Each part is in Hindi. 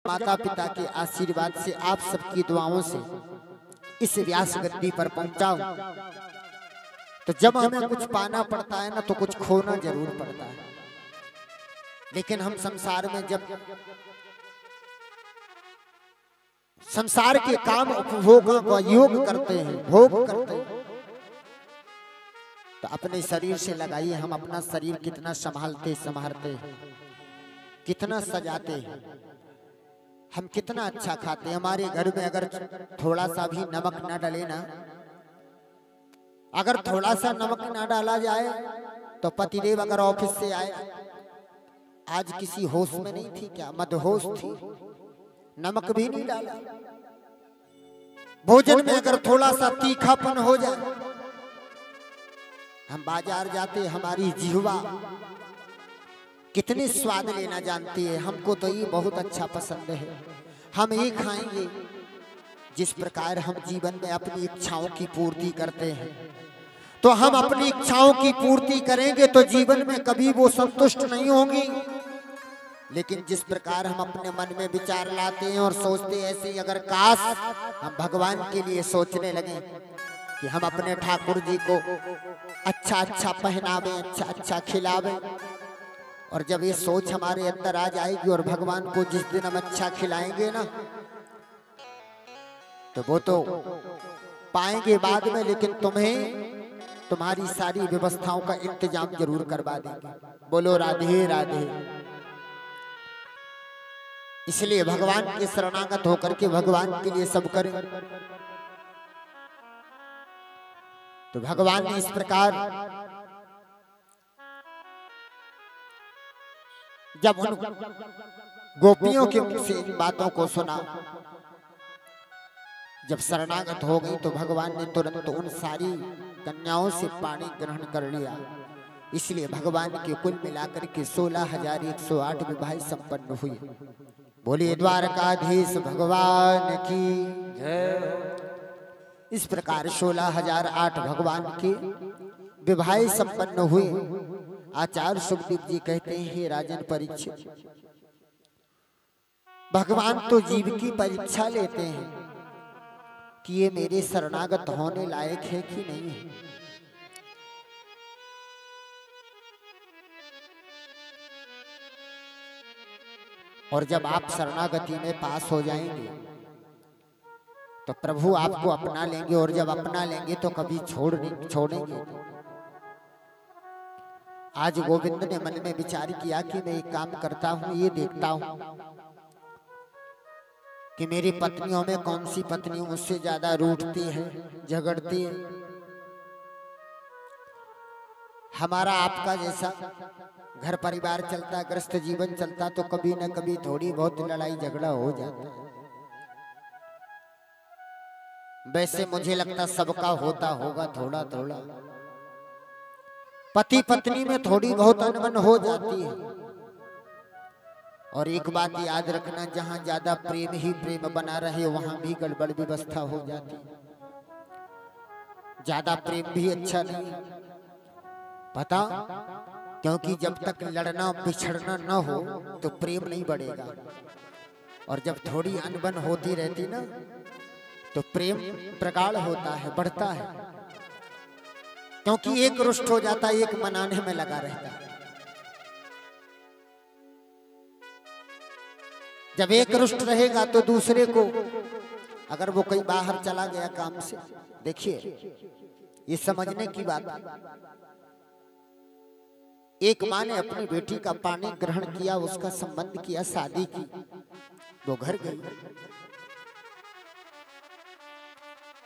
माता पिता के आशीर्वाद से, आप सबकी दुआओं से इस व्यास गद्दी पर पहुंचा हूं, तो जब हमें कुछ पाना पड़ता है ना तो कुछ खोना जरूर पड़ता है। लेकिन हम संसार में जब संसार के काम उपभोगों का योग करते हैं, भोग करते हैं, तो अपने शरीर से लगाइए, हम अपना शरीर कितना संभालते संभालते हैं, कितना सजाते हैं, हम कितना अच्छा खाते हैं। हमारे घर में अगर थोड़ा सा भी नमक ना डले ना, अगर थोड़ा सा नमक ना डाला जाए तो पतिदेव अगर ऑफिस से आए, आज किसी होश में नहीं थी क्या, मदहोश थी, नमक भी नहीं डाला। भोजन में अगर थोड़ा सा तीखापन हो जाए, हम बाजार जाते, हमारी जिह्वा कितने स्वाद लेना जानती है, हमको तो ये बहुत अच्छा पसंद है, हम ये खाएंगे। जिस प्रकार हम जीवन में अपनी इच्छाओं की पूर्ति करते हैं, तो हम अपनी इच्छाओं की पूर्ति करेंगे तो जीवन में कभी वो संतुष्ट नहीं होंगी। लेकिन जिस प्रकार हम अपने मन में विचार लाते हैं और सोचते हैं, ऐसे अगर काश हम भगवान के लिए सोचने लगे कि हम अपने ठाकुर जी को अच्छा अच्छा पहनावे, अच्छा अच्छा खिलावे, और जब ये सोच हमारे अंदर आ जाएगी और भगवान को जिस दिन हम अच्छा खिलाएंगे ना, तो वो तो पाएंगे बाद में, लेकिन तुम्हें तुम्हारी सारी व्यवस्थाओं का इंतजाम जरूर करवा देंगे। बोलो राधे राधे। इसलिए भगवान के शरणागत होकर के भगवान के लिए सब करें। तो भगवान ने इस प्रकार जब उन गोपियों के मुख से इन बातों को सुना, जब शरणागत हो गई, तो भगवान ने तुरंत उन सारी कन्याओं से पानी ग्रहण कर लिया। इसलिए भगवान के कुल मिलाकर के 16,108 विवाह संपन्न हुई। बोलिए द्वारकाधीश भगवान की जय। इस प्रकार 16,008 भगवान के विवाह संपन्न हुए। आचार्य सुखदेव जी कहते हैं, हे राजन परीक्षित, भगवान तो जीव की परीक्षा लेते हैं कि ये मेरे शरणागत होने लायक है कि नहीं है। और जब आप शरणागति में पास हो जाएंगे तो प्रभु आपको अपना लेंगे, और जब अपना लेंगे तो कभी छोड़ेंगे। आज गोविंद ने मन में विचार किया कि मैं एक काम करता हूं, ये देखता हूं कि मेरी पत्नियों में कौन सी पत्नी मुझसे ज्यादा रूठती है, झगड़ती है। हमारा आपका जैसा घर परिवार चलता, ग्रस्त जीवन चलता, तो कभी न कभी थोड़ी बहुत लड़ाई झगड़ा हो जाता है। वैसे मुझे लगता सबका होता होगा थोड़ा थोड़ा। पति पत्नी में थोड़ी बहुत अनबन हो जाती है। और एक बात याद रखना, जहां ज्यादा प्रेम ही प्रेम बना रहे वहां भी गड़बड़ व्यवस्था हो जाती है। ज्यादा प्रेम भी अच्छा नहीं, पता, क्योंकि जब तक लड़ना बिछड़ना न हो तो प्रेम नहीं बढ़ेगा। और जब थोड़ी अनबन होती रहती ना, तो प्रेम प्रगाढ़ होता है, बढ़ता है। क्योंकि एक रुष्ट हो जाता है, एक मनाने में लगा रहता है। जब एक रुष्ट रहेगा तो दूसरे को, अगर वो कहीं बाहर चला गया काम से, देखिए ये समझने की बात है। एक माँ ने अपनी बेटी का पानी ग्रहण किया, उसका संबंध किया, शादी की, वो घर गई।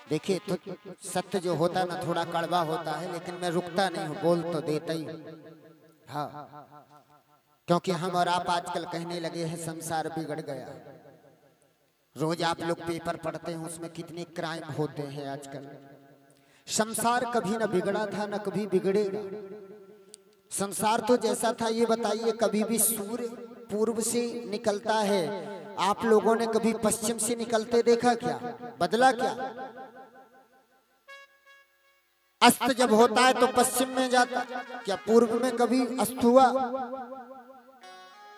देखिए तो सत्य जो होता है ना, थोड़ा कड़वा होता है, लेकिन मैं रुकता नहीं हूँ, बोल तो देता ही हूँ। हाँ, क्योंकि हम और आप आजकल कहने लगे हैं संसार बिगड़ गया। रोज आप लोग पेपर पढ़ते हैं, उसमें कितने क्राइम होते हैं आजकल। संसार कभी न बिगड़ा था, न कभी बिगड़ेगा। संसार तो जैसा था, ये बताइए, कभी भी सूर्य पूर्व से निकलता है, आप लोगों ने कभी पश्चिम से निकलते देखा क्या? बदला क्या? अस्त जब होता है तो पश्चिम में जाता, क्या पूर्व में कभी अस्त हुआ?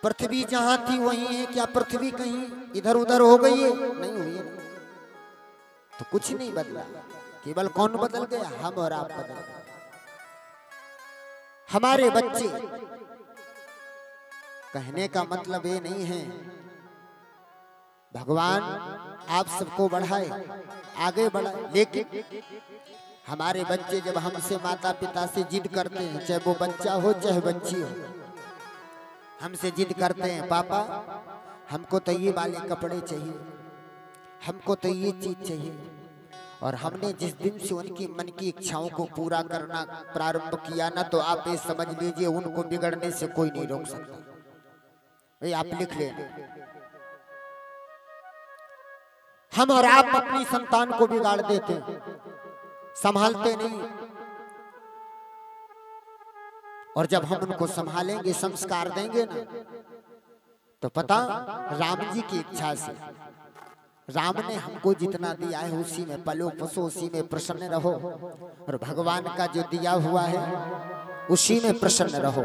पृथ्वी जहां थी वहीं है, क्या पृथ्वी कहीं इधर उधर हो गई है? नहीं हुई है। तो कुछ नहीं बदला, केवल कौन बदल गया? हम और आप बदल गए। हमारे बच्चे, कहने का मतलब ये नहीं है भगवान आप सबको बढ़ाए, आगे बढ़ाए, लेकिन हमारे बच्चे जब हमसे माता पिता से जिद करते हैं, चाहे वो बच्चा हो चाहे बच्ची हो, हमसे जिद करते हैं पापा हमको तो ये वाले कपड़े चाहिए, हमको तो ये चीज चाहिए, और हमने जिस दिन से उनकी मन की इच्छाओं को पूरा करना प्रारंभ किया ना, तो आप ये समझ लीजिए उनको बिगड़ने से कोई नहीं रोक सकता। भाई आप लिख लेना, हम और आप अपनी संतान को बिगाड़ देते हैं, संभालते नहीं, और जब हम उनको संभालेंगे, संस्कार देंगे ना, तो पता राम जी की इच्छा से राम ने हमको जितना दिया है उसी में पलो पसो, उसी में प्रसन्न रहो, और भगवान का जो दिया हुआ है उसी में प्रसन्न रहो।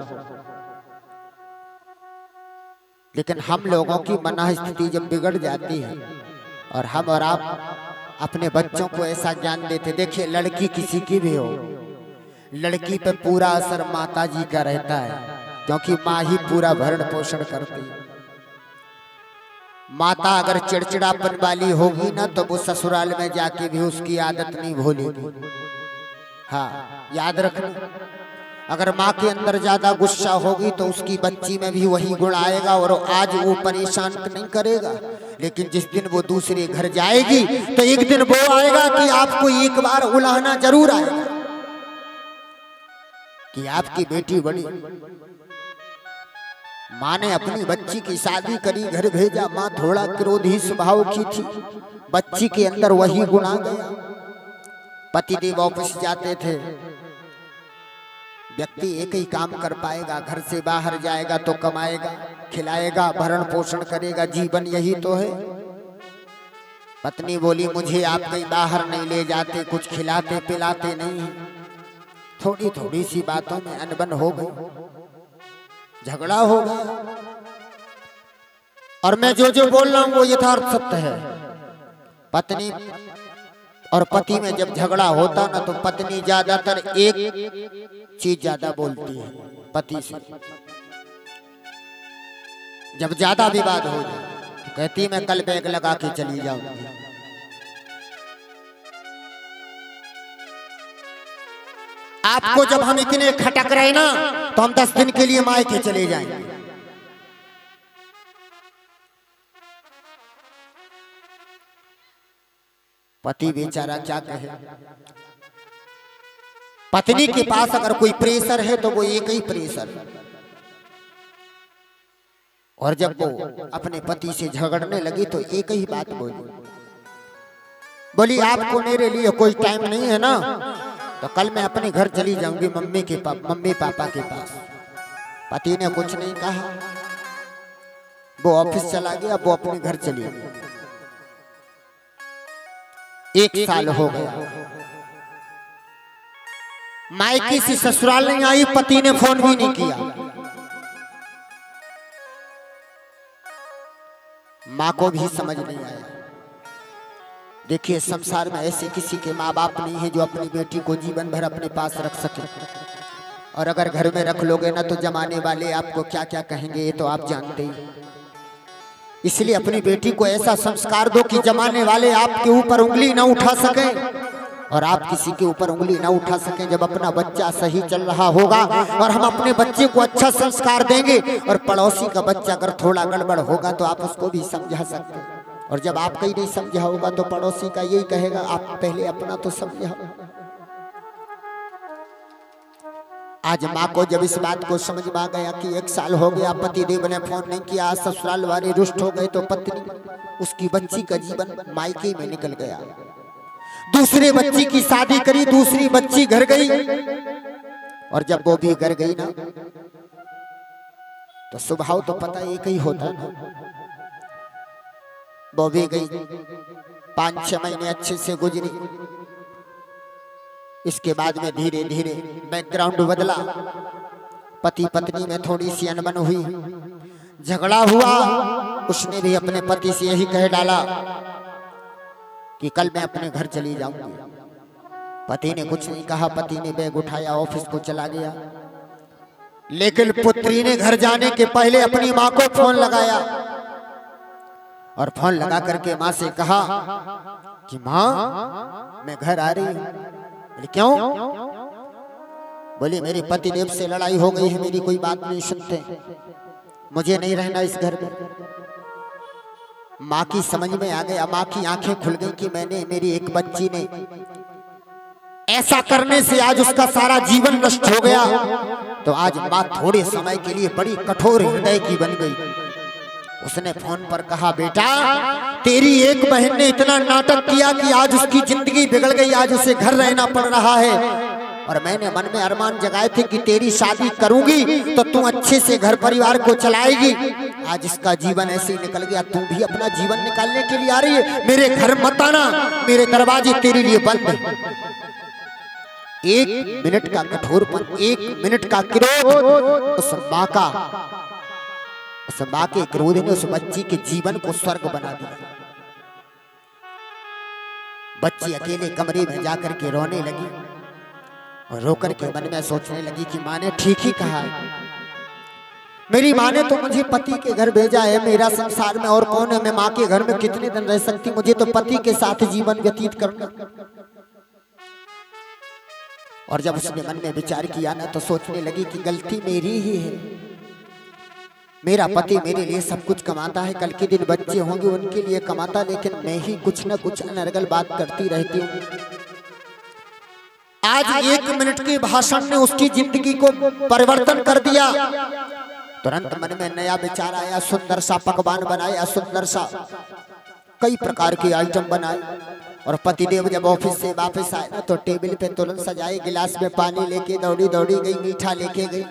लेकिन हम लोगों की मन स्थिति जब बिगड़ जाती है और हम और आप अपने बच्चों को ऐसा ज्ञान देते, देखिए लड़की किसी की भी हो, लड़की पे पूरा असर माता जी का रहता है, क्योंकि माँ ही पूरा भरण पोषण करती है। माता अगर चिड़चिड़ापन वाली होगी ना, तो वो ससुराल में जाके भी उसकी आदत नहीं भूलेगी। हाँ याद रखना, अगर माँ के अंदर ज्यादा गुस्सा होगी तो उसकी बच्ची में भी वही गुण आएगा, और आज वो परेशान नहीं करेगा, लेकिन जिस दिन वो दूसरे घर जाएगी तो एक दिन वो आएगा कि आपको एक बार उलाहना जरूर आएगा कि आपकी बेटी बड़ी। माँ ने अपनी बच्ची की शादी करी, घर भेजा, माँ थोड़ा क्रोधी स्वभाव की थी, बच्ची के अंदर वही गुण आ गया। पतिदेव ऑफिस जाते थे, व्यक्ति एक ही काम कर पाएगा, घर से बाहर जाएगा तो कमाएगा, खिलाएगा, भरण पोषण करेगा, जीवन यही तो है। पत्नी बोली मुझे आप कहीं बाहर नहीं ले जाते, कुछ खिलाते पिलाते नहीं। थोड़ी थोड़ी सी बातों में अनबन हो गई, झगड़ा हो गया, और मैं जो जो बोल रहा हूं वो यथार्थ सत्य है। पत्नी और पति में जब झगड़ा होता ना, तो पत्नी ज्यादातर एक चीज ज्यादा बोलती है पति से। जब ज्यादा विवाद हो जाए तो कहती है मैं कल बैग लगा के चली जाऊंगी। आपको जब हम इतने खटक रहे ना, तो हम 10 दिन के लिए मायके चले जाएंगे। पति बेचारा क्या कहे, पत्नी के पास अगर कोई प्रेशर है तो वो एक ही प्रेशर, और जब वो अपने पति से झगड़ने लगी तो एक ही बात बोली आपको मेरे लिए कोई टाइम नहीं है ना, तो कल मैं अपने घर चली जाऊंगी मम्मी पापा के पास। पति ने कुछ नहीं कहा, वो ऑफिस चला गया, वो अपने घर चली गई। 1 साल हो गया, मायके से ससुराल नहीं आई, पति ने फोन भी नहीं किया। माँ को भी समझ नहीं आया। देखिए संसार में ऐसे किसी के माँ बाप नहीं है जो अपनी बेटी को जीवन भर अपने पास रख सके, और अगर घर में रख लोगे ना तो जमाने वाले आपको क्या क्या कहेंगे ये तो आप जानते ही। इसलिए अपनी बेटी को ऐसा संस्कार दो कि जमाने वाले आपके ऊपर उंगली ना उठा सकें, और आप किसी के ऊपर उंगली ना उठा सकें। जब अपना बच्चा सही चल रहा होगा और हम अपने बच्चे को अच्छा संस्कार देंगे, और पड़ोसी का बच्चा अगर थोड़ा गड़बड़ होगा तो आप उसको भी समझा सकते हैं, और जब आपका ही नहीं समझा होगा तो पड़ोसी का यही कहेगा आप पहले अपना तो समझाओ। आज माँ को जब इस बात को समझ में आ गया कि 1 साल हो गया पति देव ने फोन नहीं किया, ससुराल वाले रुष्ट हो गए, तो पत्नी उसकी बच्ची का जीवन मायके में निकल गया। दूसरे बच्ची की शादी करी, दूसरी बच्ची घर गई, और जब वो भी घर गई ना तो स्वभाव तो पता एक ही होता ना। वो भी गई, 5-6 महीने अच्छे से गुजरी। इसके बाद में धीरे धीरे बैकग्राउंड बदला, पति पत्नी में थोड़ी सी अनबन हुई। झगड़ा हुआ, उसने भी अपने पति से यही कह डाला कि कल मैं अपने घर चली जाऊंगी। पति ने कुछ नहीं कहा, पति ने बैग उठाया, ऑफिस को चला गया। लेकिन पुत्री ने घर जाने के पहले अपनी माँ को फोन लगाया और फोन लगा करके माँ से कहा कि माँ मैं घर आ रही हूँ। बोले क्यों? बोली मेरे पतिदेव से लड़ाई हो गई है, मेरी कोई बात नहीं सुनते, मुझे नहीं रहना इस घर में। माँ की समझ में आ गया, माँ की आंखें खुल गई कि मैंने, मेरी एक बच्ची ने ऐसा करने से आज उसका सारा जीवन नष्ट हो गया। तो आज माँ थोड़े समय के लिए बड़ी कठोर हृदय की बन गई। उसने फोन पर कहा बेटा तेरी एक बहन ने इतना नाटक किया कि आज उसकी जिंदगी बिगड़ गई, आज उसे घर रहना पड़ रहा है। और मैंने मन में अरमान जगाए थे कि तेरी शादी करूंगी तो तू अच्छे से घर परिवार को चलाएगी। आज इसका जीवन ऐसे ही निकल गया, तू भी अपना जीवन निकालने के लिए आ रही है। मेरे घर मत आना, मेरे दरवाजे तेरे लिए बंद हैं। 1 मिनट का कठोरपन, 1 मिनट का क्रोध उस माँ के क्रोध ने उस बच्ची के जीवन को स्वर्ग बना दिया। बच्ची अकेले कमरे में जाकर के रोने लगी और रोकर के मन में सोचने लगी कि माँ ने ठीक ही कहा है। मेरी माँ ने तो मुझे पति के घर भेजा है, मेरा संसार में और कौन है? मैं माँ के घर में कितने दिन रह सकती, मुझे तो पति के साथ जीवन व्यतीत करना। और जब उसने मन में विचार किया ना तो सोचने लगी कि गलती मेरी ही है। मेरा पति मेरे लिए सब कुछ कमाता है, कल के दिन बच्चे होंगे उनके लिए कमाता, लेकिन मैं ही कुछ न कुछ अनर्गल बात करती रहती हूँ। आज 1 मिनट के भाषण ने उसकी जिंदगी को परिवर्तन कर दिया। तुरंत मन में नया विचार आया, सुंदर सा पकवान बनाया, सुंदर सा कई प्रकार के आइटम बनाए। और पतिदेव जब ऑफिस से वापस आए ना तो टेबल पे तुरंत सजाए, गिलास में पानी लेके दौड़ी दौड़ी गई, मीठा लेके गई।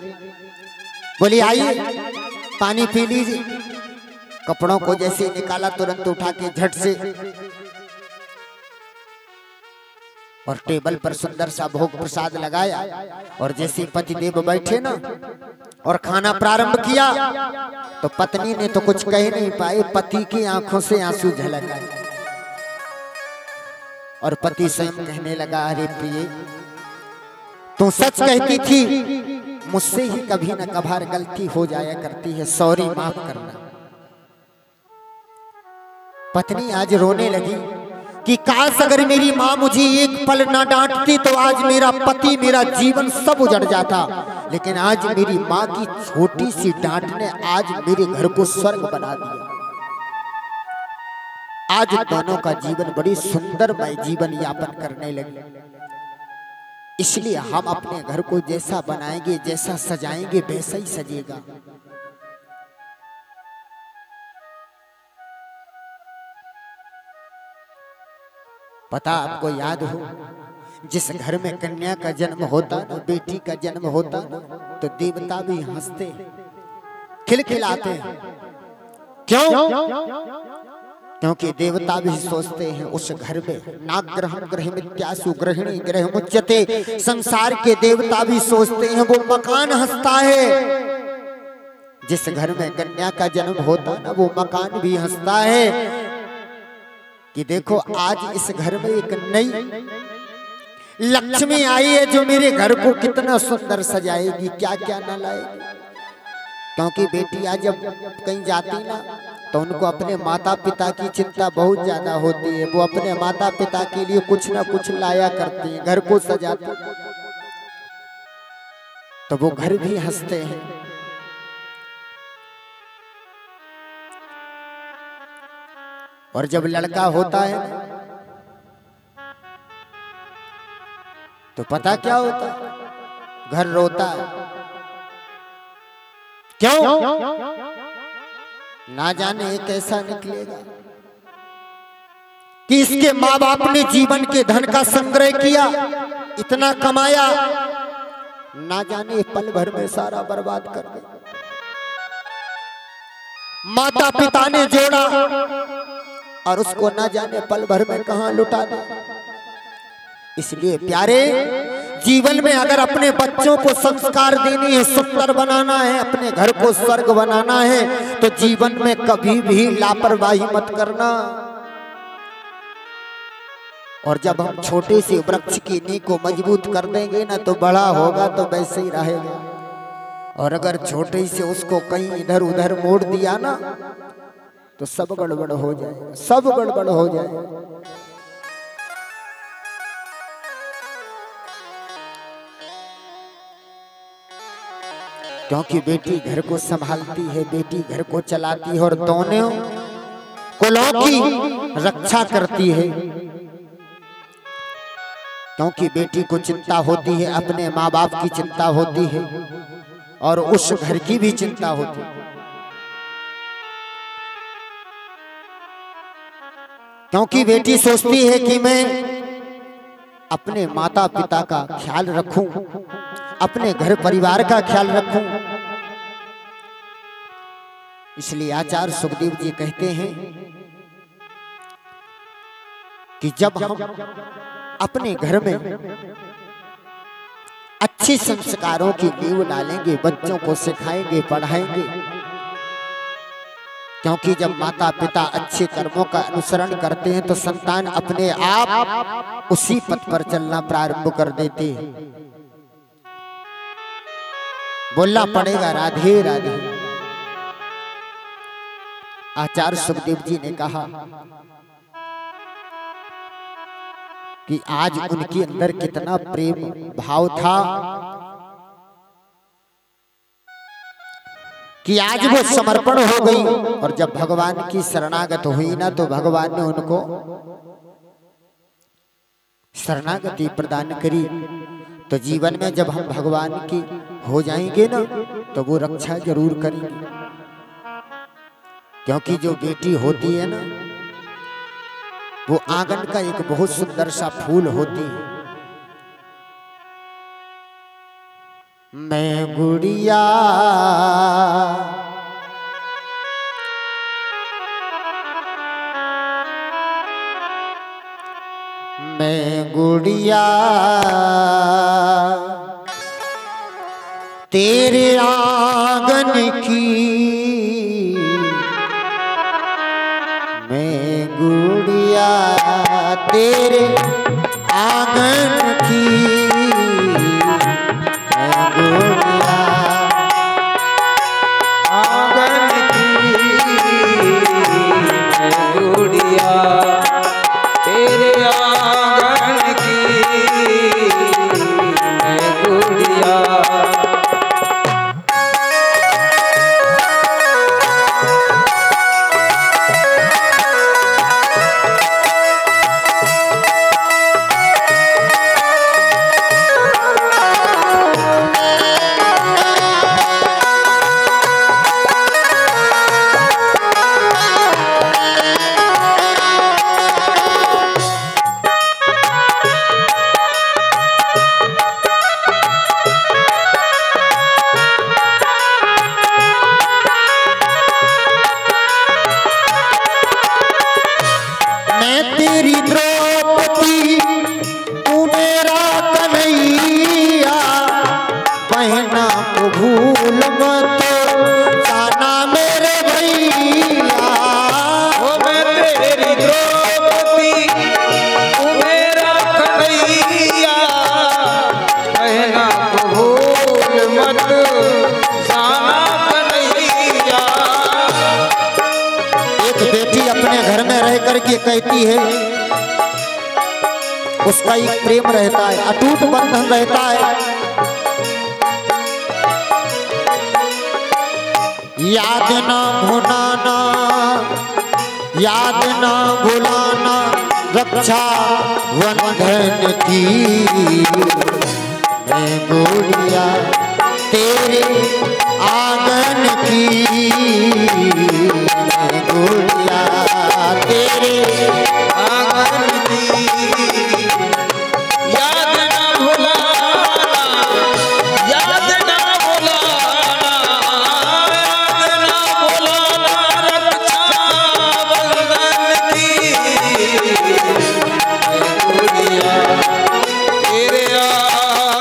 बोली आइए पानी पी लीजिए। कपड़ों को जैसे निकाला तुरंत उठा के झट से और टेबल पर सुंदर सा भोग प्रसाद लगाया। और जैसे पतिदेव बैठे ना और खाना प्रारंभ किया तो पत्नी ने तो कुछ कह नहीं पाए, पति की आंखों से आंसू झलक आए। और पति स्वयं कहने लगा अरे प्रिय तू सच कहती थी, मुझसे ही कभी न कभार गलती हो जाया करती है, सॉरी माफ करना। पत्नी आज रोने लगी कि काश अगर मेरी माँ मुझे एक पल ना डांटती तो आज मेरा पति, मेरा जीवन सब उजड़ जाता। लेकिन आज मेरी माँ की छोटी सी डांट ने आज मेरे घर को स्वर्ग बना दिया। आज दोनों का जीवन बड़ी सुंदरमय जीवन यापन करने लगे। इसलिए हम अपने घर को जैसा बनाएंगे, जैसा सजाएंगे, वैसा ही सजेगा। पता आपको याद हो जिस घर में कन्या का जन्म होता ना, बेटी का जन्म होता तो देवता भी हंसते खिलखिलाते हैं। क्यों? क्योंकि देवता भी सोचते हैं उस घर में नाग्रहं गृहमित्यासु गृहिणी गृह मुच्यते, संसार के देवता भी सोचते हैं वो मकान हंसता है। जिस घर में कन्या का जन्म होता ना वो मकान भी हंसता है कि देखो आज इस घर में एक नई लक्ष्मी आई है जो मेरे घर को कितना सुंदर सजाएगी, क्या क्या न लाएगी। क्योंकि बेटियां जब कहीं जाती ना तो उनको अपने माता पिता की चिंता बहुत ज्यादा होती है। वो अपने माता पिता के लिए कुछ ना कुछ लाया करती है, घर को सजाती, तो वो घर भी हंसते हैं। और जब लड़का होता है तो पता क्या होता है, घर रोता है। क्यों? ना जाने ये कैसा निकलेगा कि इसके माँ बाप ने जीवन के धन का संग्रह किया, इतना कमाया, ना जाने पल भर में सारा बर्बाद कर दिया। माता पिता ने जोड़ा और उसको ना जाने पल भर में कहां लुटा दिया। इसलिए प्यारे जीवन में अगर अपने बच्चों को संस्कार देनी है, सुंदर बनाना है, अपने घर को स्वर्ग बनाना है, तो जीवन में कभी भी लापरवाही मत करना। और जब हम छोटे से वृक्ष की नींव को मजबूत कर देंगे ना, तो बड़ा होगा तो वैसे ही रहेगा। और अगर छोटे से उसको कहीं इधर उधर मोड़ दिया ना, तो सब गड़बड़ हो जाएगा, सब गड़बड़ हो जाएगा। क्योंकि बेटी घर को संभालती है, बेटी घर को चलाती है और दोनों कुलों की रक्षा करती है। क्योंकि बेटी को चिंता होती है, अपने माँ बाप की चिंता होती है और उस घर की भी चिंता होती है। क्योंकि बेटी सोचती है कि मैं अपने माता पिता का ख्याल रखूं, अपने घर परिवार का ख्याल रखूं। इसलिए आचार्य सुखदेव जी कहते हैं कि जब हम अपने घर में अच्छे संस्कारों की नींव डालेंगे, बच्चों को सिखाएंगे, पढ़ाएंगे। क्योंकि जब माता पिता अच्छे कर्मों का अनुसरण करते हैं तो संतान अपने आप उसी पथ पर चलना प्रारंभ कर देते हैं। बोलना पड़ेगा राधे राधे। आचार्य सुखदेव जी ने कहा कि आज उनके अंदर कितना प्रेम भाव था कि आज वो समर्पण हो गई। और जब भगवान की शरणागत हुई ना, तो भगवान ने उनको शरणागति प्रदान करी। तो जीवन में जब हम भगवान की हो जाएंगे ना, तो वो रक्षा जरूर करेंगे। क्योंकि जो बेटी होती है ना, वो आंगन का एक बहुत सुंदर सा फूल होती है। मैं गुड़िया मैं गुड़िया तेरे आंगन की, मैं गुड़िया तेरे आंगन की, मैं गुड़िया आंगन की, मैं गुड़िया तेरे आंगन की, मैं गुड़िया। करके कहती है, उसका एक प्रेम रहता है, अटूट बंधन रहता है। याद ना भुलाना, याद ना भुलाना रक्षा बंधन की, मैं गुड़िया तेरे आंगन की, मैं गुड़िया तेरे आंगन की। याद ना भुलाना, याद ना भुलाना, याद ना भुलाना रक्षा बंधन की, मैं गुड़िया तेरे आंगन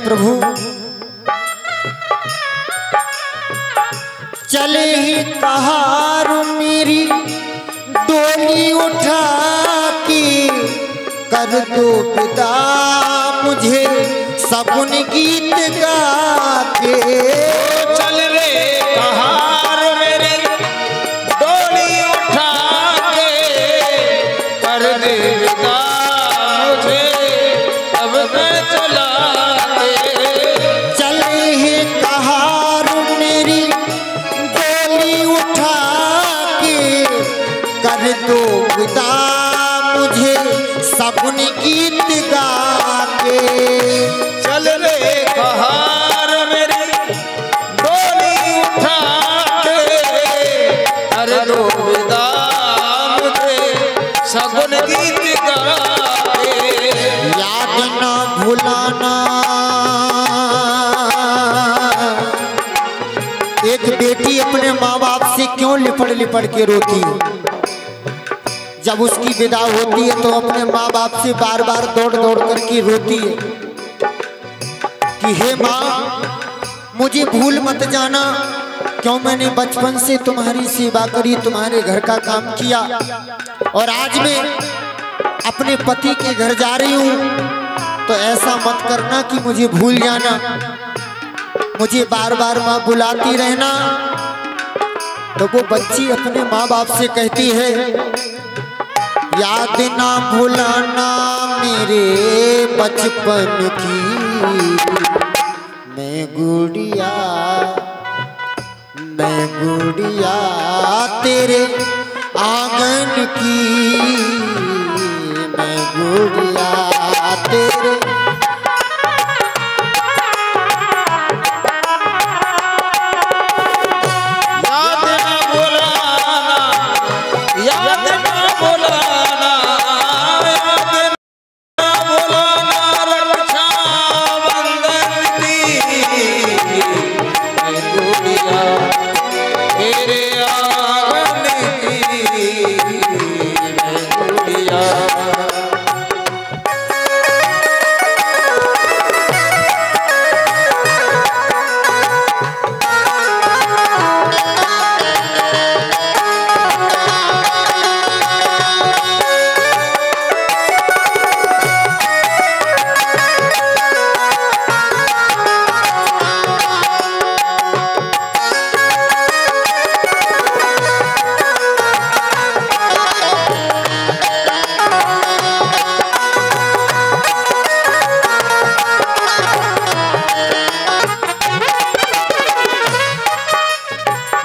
प्रभु चले ही कहार मेरी डोली उठा के कर दो विदा मुझे सगुन गीत गा के। चल रे कहार मेरी डोली उठा के कर दे विदा मुझे अब मैं चला के। चले ही कहार मेरी डोली उठा के कर दो विदा मुझे सगुन गीत गा के। चल रे कहार मेरी डोली उठा के कर दो विदा मुझे सगुन गीत गा के। याद ना भुलाना एक बेटी अपने माँ बाप से क्यों लिपट लिपट के रोती है। जब उसकी विदा होती है तो अपने माँ बाप से बार बार दौड़ दौड़ करके रोती है कि हे माँ मुझे भूल मत जाना, क्यों मैंने बचपन से तुम्हारी सेवा करी, तुम्हारे घर का काम किया और आज मैं अपने पति के घर जा रही हूँ, तो ऐसा मत करना कि मुझे भूल जाना, मुझे बार बार माँ बुलाती रहना। तो वो बच्ची अपने माँ बाप से कहती है याद ना भुलाना मेरे बचपन की मैं गुड़िया तेरे आंगन की मैं गुड़िया तेरे।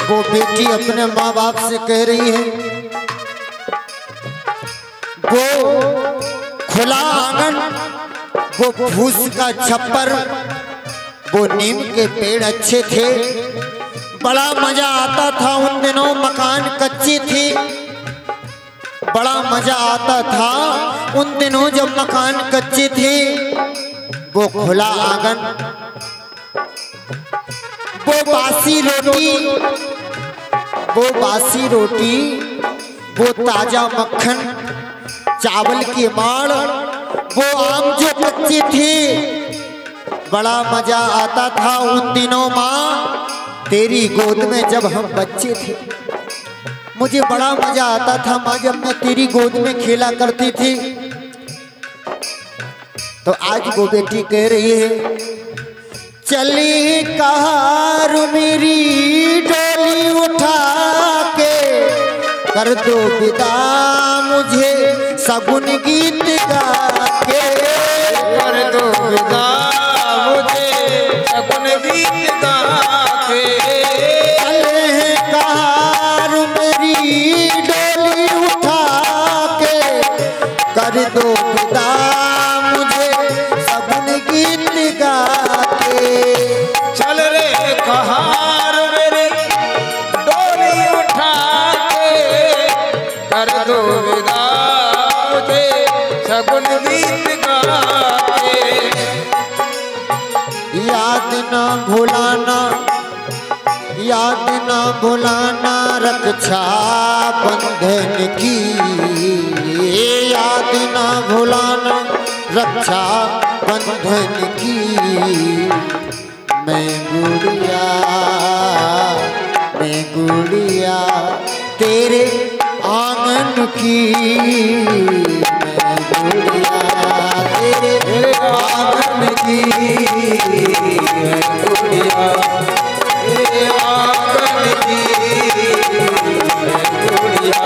वो बेटी अपने माँ बाप से कह रही है वो खुला आंगन, वो फूस का छप्पर, वो नीम के पेड़ अच्छे थे, बड़ा मजा आता था उन दिनों, मकान कच्चे थे, बड़ा मजा आता था उन दिनों जब मकान कच्चे थे। वो खुला आंगन, वो बासी रोटी, वो ताजा मक्खन, चावल के माड़, वो आम जो कच्चे थे, बड़ा मजा आता था उन दिनों माँ तेरी गोद में जब हम बच्चे थे। मुझे बड़ा मजा आता था माँ जब मैं तेरी गोद में खेला करती थी। तो आज वो बेटी कह रही है चली कहार मेरी डोली उठा के कर दो विदा मुझे सगुन गीत गा के। कर दो विदा मुझे सगुन गीत गा के। चले हैं कहार मेरी डोली उठा के कर दो विदा मुझे सगुन गीत गा के। चल रे कहार मेरी डोली उठा के कर दो विदा मुझे सगुन गीत गा के। याद ना भुलाना रक्षा बंधन की, याद ना भुलाना रक्षा बंधन की। मैं गुड़िया तेरे आंगन की। मैं गुड़िया तेरे आंगन की। मैं गुड़िया तेरे आंगन की। मैं गुड़िया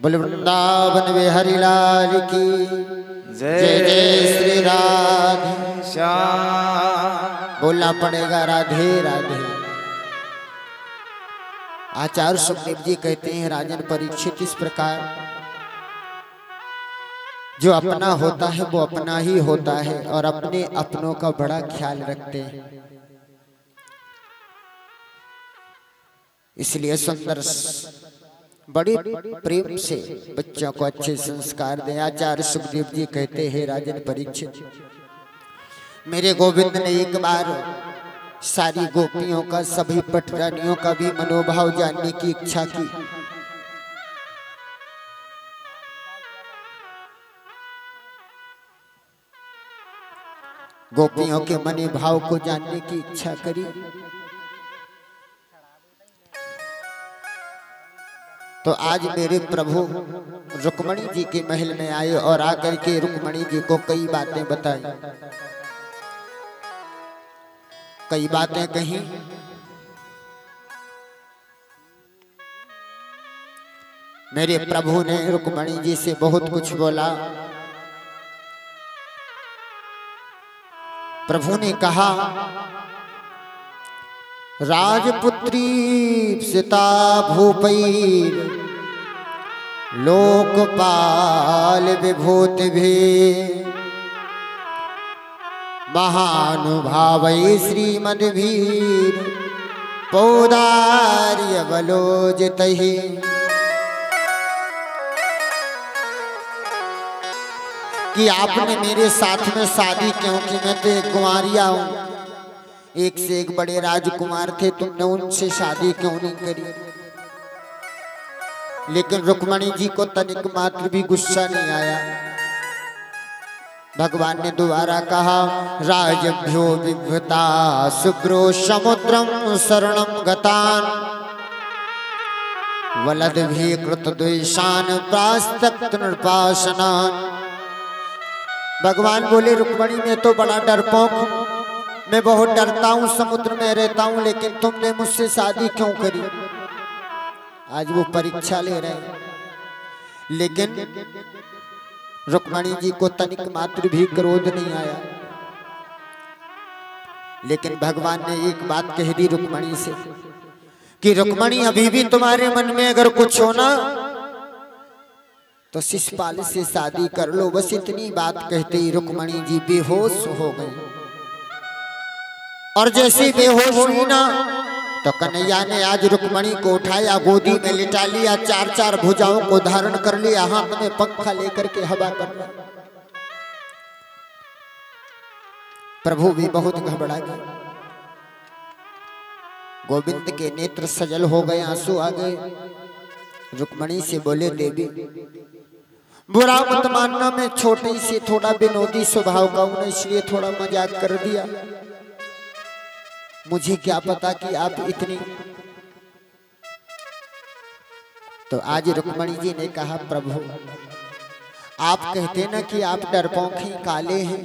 वृंदावन बिहारी लाल की जय। जय श्री राधे श्याम। बोलना पड़ेगा राधे राधे। आचार्य सुखदेव जी कहते हैं राजन परीक्षित इस प्रकार जो अपना होता है वो अपना ही होता है और अपने अपनों का बड़ा ख्याल रखते हैं। इसलिए सुंदर बड़े प्रेम से बच्चों को अच्छे संस्कार दें। आचार्य सुखदेव जी कहते हैं राजन परीक्षित मेरे गोविंद ने एक बार सारी गोपियों का सभी पटरानियों का भी मनोभाव जानने की इच्छा की। गोपियों के मन भाव को जानने की इच्छा करी तो आज मेरे प्रभु रुक्मणी जी के महल में आए और आकर के रुक्मणी जी को कई बातें बताई, कई बातें कही। मेरे प्रभु ने रुक्मणी जी से बहुत कुछ बोला। प्रभु ने कहा राजपुत्री सीता भूपैर लोकपाल विभूति भी महानुभावै श्रीमद्वीर पौदार्य बलोजितहि। कि आपने मेरे साथ में शादी क्यों की? मैं तो एक कुंवारिया हूं, एक से एक बड़े राजकुमार थे, तुमने उनसे शादी क्यों नहीं करी? लेकिन रुक्मणी जी को तनिक मात्र भी गुस्सा नहीं आया। भगवान ने दोबारा कहा राजभ्यो विभ्रता शुभ्रो समुद्रम शरणम गतान वलद्भि कृत द्वेषान प्रास्तक्त नृपासनान। भगवान बोले रुक्मणी मैं तो बड़ा डरपोक हूं, मैं बहुत डरता हूँ, समुद्र में रहता हूँ, लेकिन तुमने मुझसे शादी क्यों करी? आज वो परीक्षा ले रहे हैं, लेकिन रुक्मणी जी को तनिक मात्र भी क्रोध नहीं आया। लेकिन भगवान ने एक बात कह दी रुक्मणी से कि रुक्मणी अभी भी तुम्हारे मन में अगर कुछ हो ना तो शिशुपाल से शादी कर लो। बस इतनी बात कहते ही रुक्मणी जी बेहोश हो गई। और जैसे बेहोश हुई ना तो कन्हैया ने आज रुक्मणी को उठाया, गोदी में लिटा लिया, चार चार भुजाओं को धारण कर लिया, हाथ में पंखा लेकर के हवा कर रहा। प्रभु भी बहुत घबरा गए। गोविंद के नेत्र सजल हो गए, आंसू आ गए। रुक्मणी से बोले देवी बुरा मत मानना, मैं छोटे से थोड़ा विनोदी स्वभाव का हूं, इसलिए थोड़ा मजाक कर दिया। मुझे क्या पता कि आप इतनी। तो आज रुक्मणी जी ने कहा प्रभु आप कहते ना कि आप डरपोक हैं, काले हैं।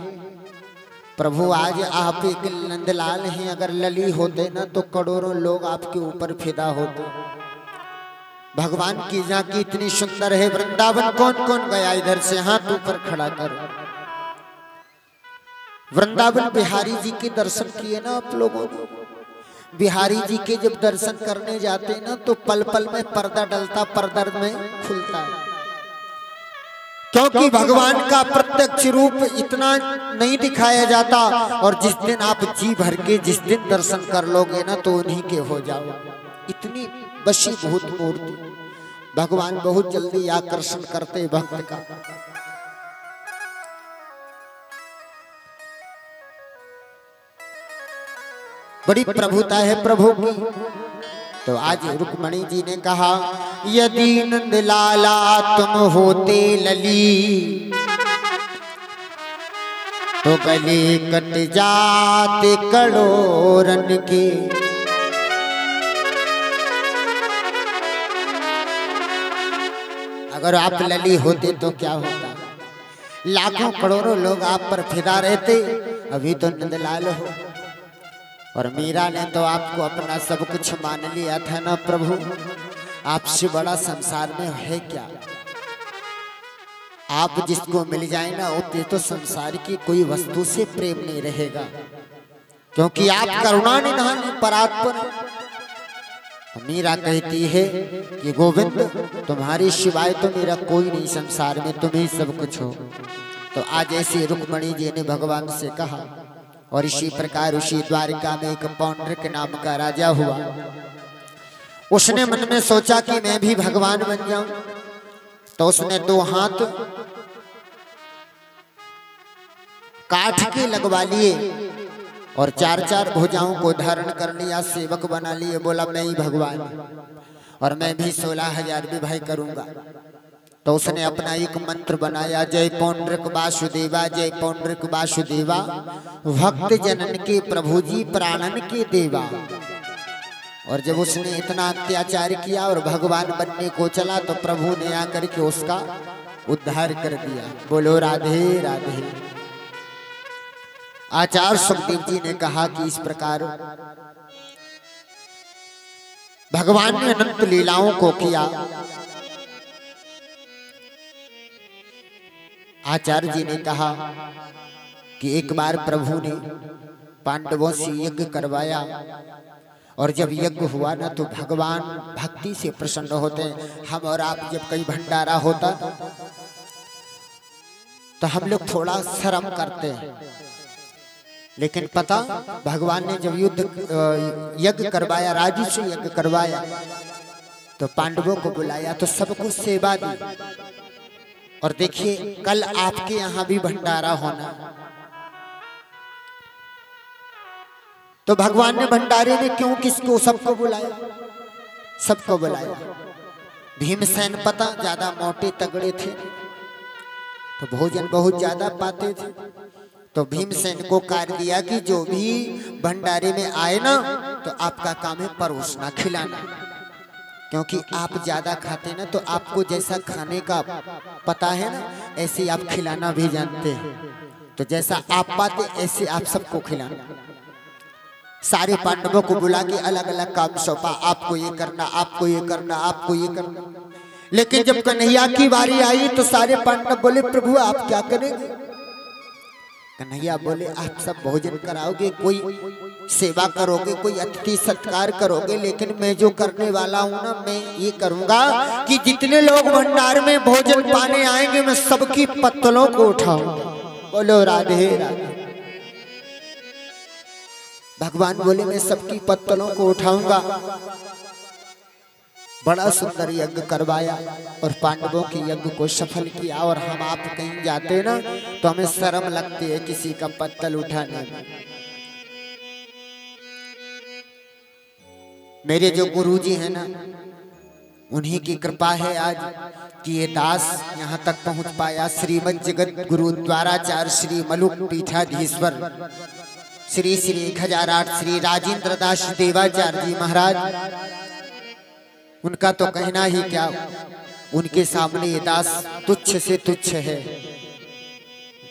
प्रभु आज आप एक नंदलाल हैं, अगर लली होते ना तो करोड़ों लोग आपके ऊपर फिदा होते। भगवान की झांकी इतनी सुंदर है, वृंदावन कौन कौन गया इधर से हाथ ऊपर खड़ा करो। वृंदावन बिहारी जी के दर्शन किए ना आप लोगों ने। बिहारी जी के जब दर्शन करने जाते ना तो पल पल में पर्दा डलता, पर्दा में खुलता है, क्योंकि भगवान का प्रत्यक्ष रूप इतना नहीं दिखाया जाता। और जिस दिन आप जी भर के जिस दिन दर्शन कर लोगे ना तो उन्हीं के हो जाओ। इतनी वशीभूत मूर्ति, भगवान बहुत जल्दी आकर्षण करते भक्त का। बड़ी प्रभुता है प्रभु की। तो आज रुक्मणी जी ने कहा यदि नंदलाला तुम होते लली तो गले कट जाते करोड़न के। अगर आप लली होते तो क्या होता, लाखों करोड़ों लोग आप पर फिदा रहते। अभी तो नंदलाल हो, और मीरा ने तो आपको अपना सब कुछ मान लिया था ना प्रभु। आपसे बड़ा संसार में है क्या। आप जिसको मिल जाए ना उतने तो संसार की कोई वस्तु से प्रेम नहीं रहेगा, क्योंकि आप करुणा निधान परात्पर। मीरा कहती है कि गोविंद तुम्हारी शिवाय तो मेरा कोई नहीं संसार में, तुम ही सब कुछ हो। तो आज ऐसे रुक्मणी जी ने भगवान से कहा। और इसी प्रकार उसी द्वारिका में एक पौंड्रिक नाम का राजा हुआ। उसने मन में सोचा कि मैं भी भगवान बन जाऊं। तो उसने 2 हाथ काठ के लगवा लिए और 4-4 भुजाओं को धारण कर लिया, सेवक बना लिए। बोला मैं ही भगवान और मैं भी 16,000 विवाह करूंगा। तो उसने अपना एक मंत्र बनाया, जय पौंड्रिक वासुदेवा, जय पौंड्रिक वासुदेवा, भक्त जनन के प्रभु जी प्राणन के देवा। और जब उसने इतना अत्याचार किया और भगवान बनने को चला तो प्रभु ने आकर के उसका उद्धार कर दिया। बोलो राधे राधे। आचार्य सुखदेव जी ने कहा कि इस प्रकार भगवान ने अनंत लीलाओं को किया। आचार्य जी ने कहा कि एक बार प्रभु ने पांडवों से यज्ञ करवाया, और जब यज्ञ हुआ ना तो भगवान भक्ति से प्रसन्न होते हैं। हम और आप जब कहीं भंडारा होता तो हम लोग थोड़ा शर्म करते हैं, लेकिन पता भगवान ने जब यज्ञ करवाया, राजी से यज्ञ करवाया, तो पांडवों को बुलाया तो सबको सेवा दी। और देखिए कल आपके यहाँ भी भंडारा होना। तो भगवान ने भंडारे में क्यों किसको सबको बुलाया, सबको बुलाया। भीमसेन पता ज्यादा मोटे तगड़े थे तो भोजन बहुत ज्यादा पाते थे। तो भीमसेन को कार्य दिया कि जो भी भंडारे में आए ना तो आपका काम है परोसना, खिलाना, क्योंकि आप ज्यादा खाते ना तो आपको जैसा खाने का पता है ना ऐसे आप खिलाना भी जानते हैं। तो जैसा आप पाते ऐसे आप सबको खिलाना। सारे पांडवों को बुला के अलग अलग काम सौंपा, आपको ये करना, आपको ये करना, आपको ये करना। लेकिन जब कन्हैया की बारी आई तो सारे पांडव बोले प्रभु आप क्या करेंगे। कन्हैया बोले आप सब भोजन कराओगे, कोई सेवा करोगे, कोई अतिथि सत्कार करोगे, लेकिन मैं जो करने वाला हूँ ना मैं ये करूंगा कि जितने लोग भंडार में भोजन पाने आएंगे मैं सबकी पत्तलों को उठाऊंगा। बोलो राधे राधे। भगवान बोले मैं सबकी पत्तलों को उठाऊंगा। बड़ा सुंदर यज्ञ करवाया और पांडवों के यज्ञ को सफल किया। और हम आप कहीं जाते ना तो हमें शर्म लगती है किसी का पत्तल उठाने में। मेरे जो गुरुजी हैं ना उन्हीं की कृपा है आज कि ये दास यहाँ तक पहुँच पाया। श्रीमद जगत गुरु द्वाराचार्य श्री मलुक पीठाधीश्वर श्री श्री 1008 श्री राजेंद्र दास देवाचार्य जी महाराज, उनका तो कहना ही क्या, उनके सामने ये दास तुच्छ से तुच्छ है।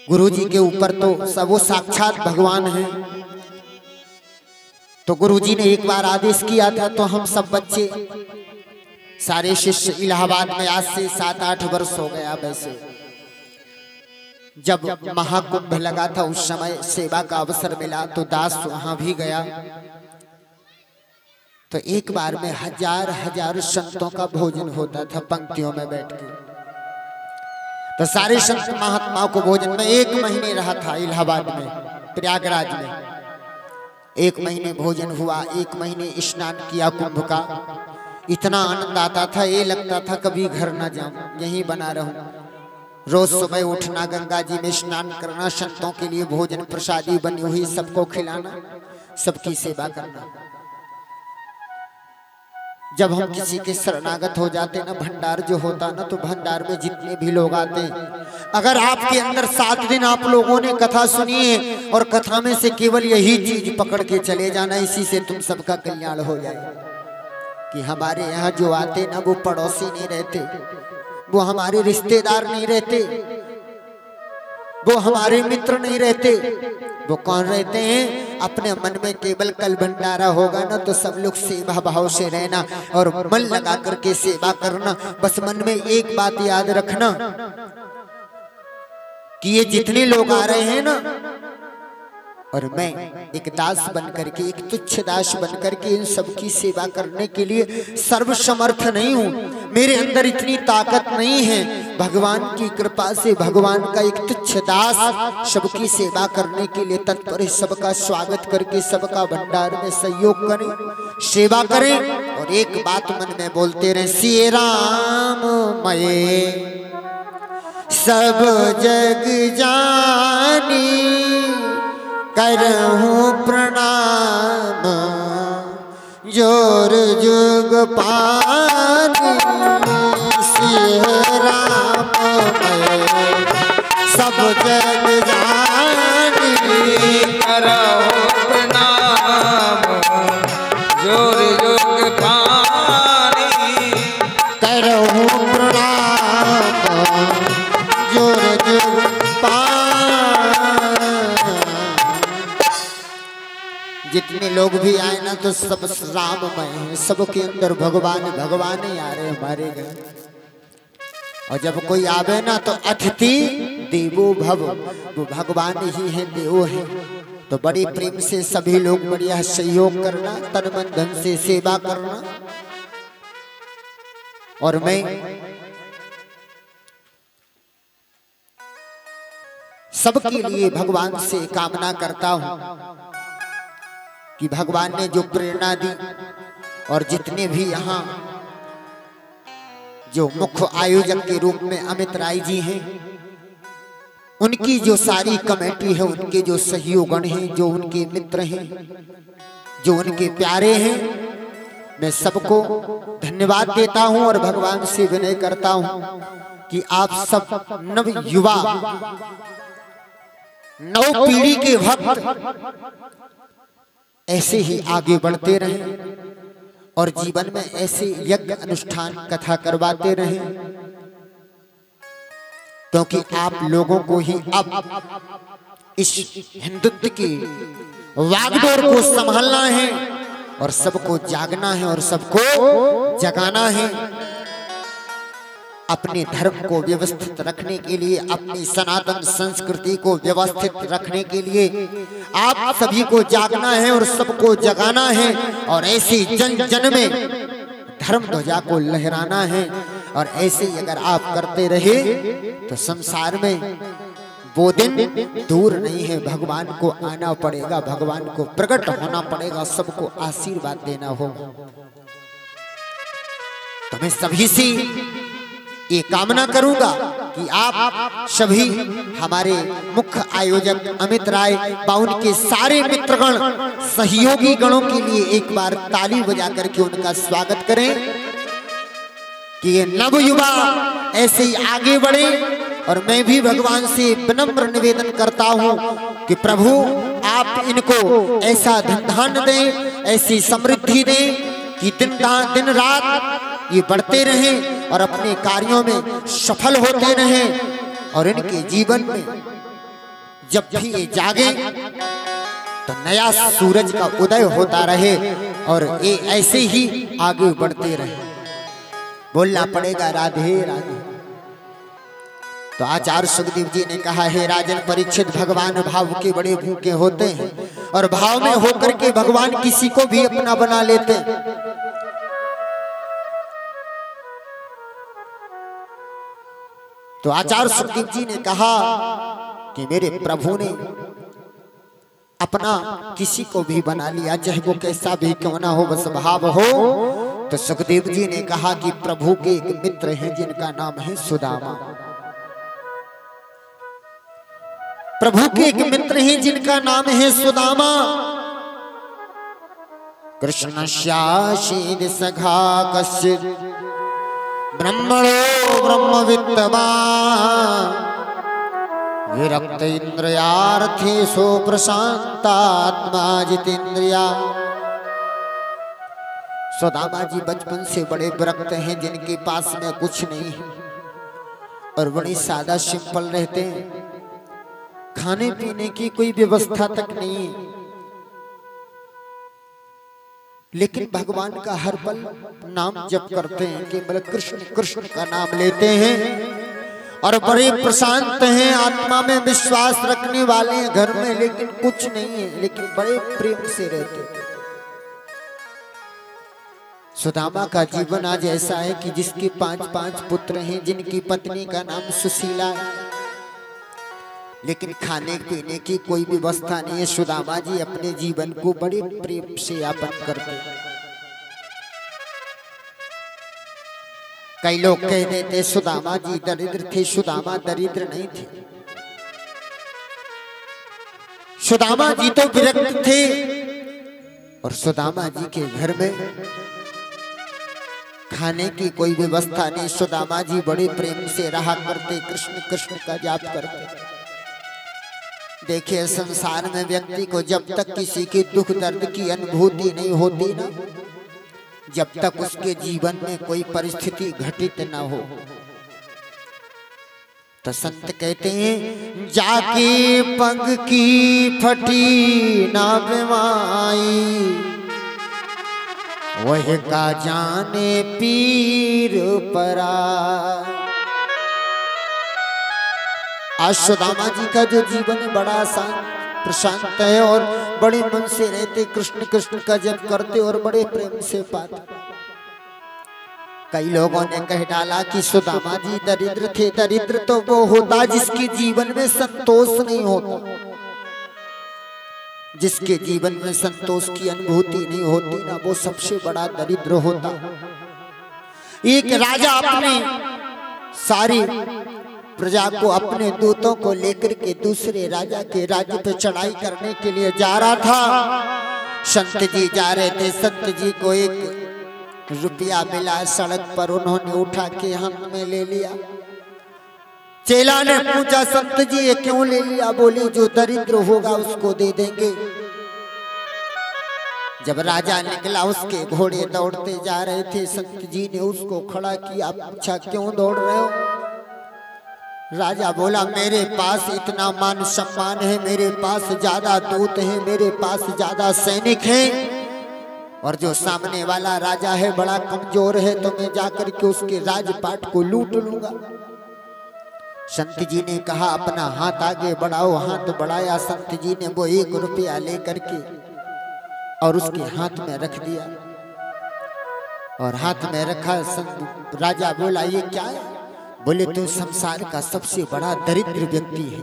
गुरु जी के ऊपर तो सब वो साक्षात भगवान हैं। तो गुरु जी ने एक बार आदेश किया था, तो हम सब बच्चे सारे शिष्य इलाहाबाद में आज से 7-8 वर्ष हो गया। वैसे जब महाकुंभ लगा था उस समय सेवा का अवसर मिला तो दास वहां भी गया। तो एक बार में हजार संतों का भोजन होता था पंक्तियों में बैठ के। तो सारे संत महात्माओं को भोजन में 1 महीने रहा था इलाहाबाद में, प्रयागराज में 1 महीने भोजन हुआ। 1 महीने स्नान किया कुंभ का। इतना आनंद आता था, ये लगता था कभी घर ना जाऊं, यहीं बना रहूं। रोज सुबह उठना, गंगा जी में स्नान करना, संतों के लिए भोजन प्रसादी बनी हुई सबको खिलाना, सबकी सेवा करना। जब हम किसी के शरणागत हो जाते ना, भंडार जो होता ना, तो भंडार में जितने भी लोग आते हैं, अगर आपके अंदर 7 दिन आप लोगों ने कथा सुनी है और कथा में से केवल यही चीज पकड़ के चले जाना, इसी से तुम सबका कल्याण हो जाए। कि हमारे यहाँ जो आते ना वो पड़ोसी नहीं रहते, वो हमारे रिश्तेदार नहीं रहते, वो हमारे मित्र नहीं रहते। वो कौन रहते हैं? अपने मन में केवल कल भंडारा होगा ना तो सब लोग सेवा भाव से रहना और मन लगा करके सेवा करना। बस मन में एक बात याद रखना कि ये जितने लोग आ रहे हैं ना, और मैं एक दास बनकर के, एक तुच्छ दास बनकर के इन सबकी सेवा करने के लिए सर्वसमर्थ नहीं हूँ। मेरे अंदर इतनी ताकत नहीं है। भगवान की कृपा से भगवान का एक तुच्छ दास सबकी सेवा करने के लिए तत्पर है। सबका स्वागत करके सबका भंडार में सहयोग करें, सेवा करें और एक बात मन में बोलते रहे, श्री राम मये सब जग जानी, करहूं प्रणाम जोर जुग पानी। श्री राम मये सब जग जानी, करहूं प्रणाम जोर जुग पानी। करहूं प्रणाम जोर जुग पानी। जितने लोग भी आए ना तो सब राममय हैं, सबके अंदर भगवान भगवान ही आ रहे हमारे घर। और जब कोई आवे ना तो अतिथि देवो भव, वो भगवान ही है, देव है। तो बड़ी प्रेम से सभी लोग बढ़िया सहयोग करना, तन मन धन से सेवा करना। और मैं सबके लिए भगवान से कामना करता हूं कि भगवान ने जो प्रेरणा दी और जितने भी यहाँ जो मुख्य आयोजक के रूप में अमित राय जी हैं, उनकी जो सारी कमेटी है, उनके जो सहयोगण हैं, जो उनके मित्र हैं, जो उनके प्यारे हैं, मैं सबको धन्यवाद देता हूं और भगवान से विनय करता हूं कि आप सब नव युवा, नव पीढ़ी के भक्त ऐसे ही आगे बढ़ते रहें और जीवन में ऐसे यज्ञ अनुष्ठान कथा करवाते रहें, क्योंकि आप लोगों को ही अब इस हिंदुत्व की वागडोर को संभालना है और सबको जागना है और सबको जगाना है। अपने धर्म को व्यवस्थित रखने के लिए, अपनी सनातन संस्कृति को व्यवस्थित रखने के लिए आप सभी को जागना है और सबको जगाना है और ऐसी जन जन में धर्म ध्वजा को लहराना है। और ऐसे ही अगर आप करते रहे तो संसार में वो दिन दूर नहीं है। भगवान को आना पड़ेगा, भगवान को प्रकट होना पड़ेगा, सबको आशीर्वाद देना होगा। तो मैं सभी से ये कामना करूंगा कि आप सभी हमारे मुख्य आयोजक अमित राय व उनके सारे मित्रगण, सहयोगी गणों के लिए एक बार ताली बजा करके उनका स्वागत करें। कि ये नवयुवा ऐसे ही आगे बढ़े। और मैं भी भगवान से विनम्र निवेदन करता हूँ कि प्रभु आप इनको ऐसा धन धान्य दें, ऐसी समृद्धि दें कि दिन रात ये बढ़ते रहें और अपने कार्यों में सफल होते रहें। और इनके जीवन में जब भी ये जागे तो नया सूरज का उदय होता रहे और ये ऐसे ही आगे बढ़ते रहे। बोलना पड़ेगा राधे राधे। तो आचार्य सुखदेव जी ने कहा, हे राजन परीक्षित, भगवान भाव के बड़े भूखे होते हैं और भाव में होकर के भगवान किसी को भी अपना बना लेते हैं। तो आचार्य सुखदेव जी ने कहा कि मेरे प्रभु ने अपना किसी को भी बना लिया, चाहे वो कैसा भी क्यों ना हो, बस भाव हो। तो सुखदेव जी ने कहा कि प्रभु के एक मित्र हैं जिनका नाम है सुदामा। प्रभु के एक मित्र हैं जिनका नाम है सुदामा। कृष्णस्यासीद सखा कश्चित् ब्रह्मणो ब्रह्मवित्तवान् विरक्त इंद्रियार्थेषु प्रशांतात्मा जितेंद्रिया। सुदामा जी बचपन से बड़े विरक्त हैं, जिनके पास में कुछ नहीं है और बड़ी सादा सिंपल रहते हैं। खाने पीने की कोई व्यवस्था तक नहीं है, लेकिन भगवान का हर पल नाम जप करते हैं, केवल कृष्ण कृष्ण का नाम लेते हैं और बड़े प्रशांत हैं, आत्मा में विश्वास रखने वाले हैं। घर में लेकिन कुछ नहीं है, लेकिन बड़े प्रेम से रहते हैं। सुदामा का जीवन आज ऐसा है कि जिसके 5 पुत्र हैं, जिनकी पत्नी का नाम सुशीला है, लेकिन खाने पीने की कोई व्यवस्था नहीं है। सुदामा जी अपने जीवन को बड़े प्रेम से यापन करते। कई लोग कह देते सुदामा जी दरिद्र थे, सुदामा दरिद्र नहीं थे। सुदामा जी तो विरक्त थे और सुदामा जी के घर में खाने की कोई व्यवस्था नहीं। सुदामा जी बड़े प्रेम से रहा करते, कृष्ण कृष्ण का जाप करते। देखिए, संसार में व्यक्ति को जब तक किसी के दुख दर्द की अनुभूति नहीं होती ना, जब तक उसके जीवन में कोई परिस्थिति घटित ना हो, तो संत कहते हैं जाके पग की फटी ना बीमाई, वह का जाने पीर परा। आज सुदामा जी का जो जीवन है बड़ा आसान प्रशांत है और बड़े मन से रहते, कृष्ण कृष्ण का जप करते और बड़े प्रेम से पाते। कई लोगों ने कह डाला कि सुदामा जी दरिद्र थे। दरिद्र तो वो होता जिसके जीवन में संतोष नहीं होता, जिसके जीवन में संतोष की अनुभूति नहीं होती ना, वो सबसे बड़ा दरिद्र होता। एक राजा अपने सारी प्रजा को, अपने दूतों को लेकर के दूसरे राजा के राज्य पे चढ़ाई करने के लिए जा रहा था। संत जी जा रहे थे। संत जी को एक रुपया मिला सड़क पर, उन्होंने उठा के हाथ में ले लिया। चेला ने पूछा, संत जी ये क्यों ले लिया? बोले जो दरिद्र होगा उसको दे देंगे। जब राजा निकला, उसके घोड़े दौड़ते जा रहे थे। संत जी ने उसको खड़ा किया, पूछा क्यों दौड़ रहे हो? राजा बोला, मेरे पास इतना मान सम्मान है, मेरे पास ज्यादा दूत हैं, मेरे पास ज्यादा सैनिक हैं, और जो सामने वाला राजा है बड़ा कमजोर है, तो मैं जाकर के उसके राजपाट को लूट लूंगा। संत जी ने कहा, अपना हाथ आगे बढ़ाओ। हाथ बढ़ाया संत जी ने, वो 1 रुपया लेकर के और उसके हाथ में रख दिया। और हाथ में रखा, संत राजा बोला, ये क्या है? बोले, तू संसार का सबसे बड़ा दरिद्र व्यक्ति है,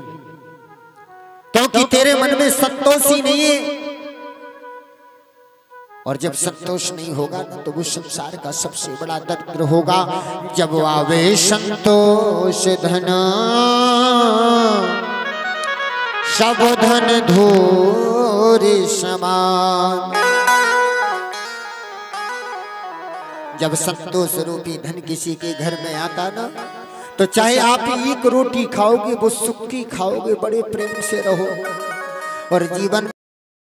क्योंकि तेरे मन में संतोष ही नहीं है। और जब संतोष नहीं होगा ना, तो वो संसार का सबसे बड़ा दरिद्र होगा। जब आवे संतोष धन, सब धन धूरि समान। जब संतोष रूपी धन किसी के घर में आता ना, तो चाहे आप एक रोटी खाओगे वो सुक्की खाओगे, बड़े प्रेम से रहो और जीवन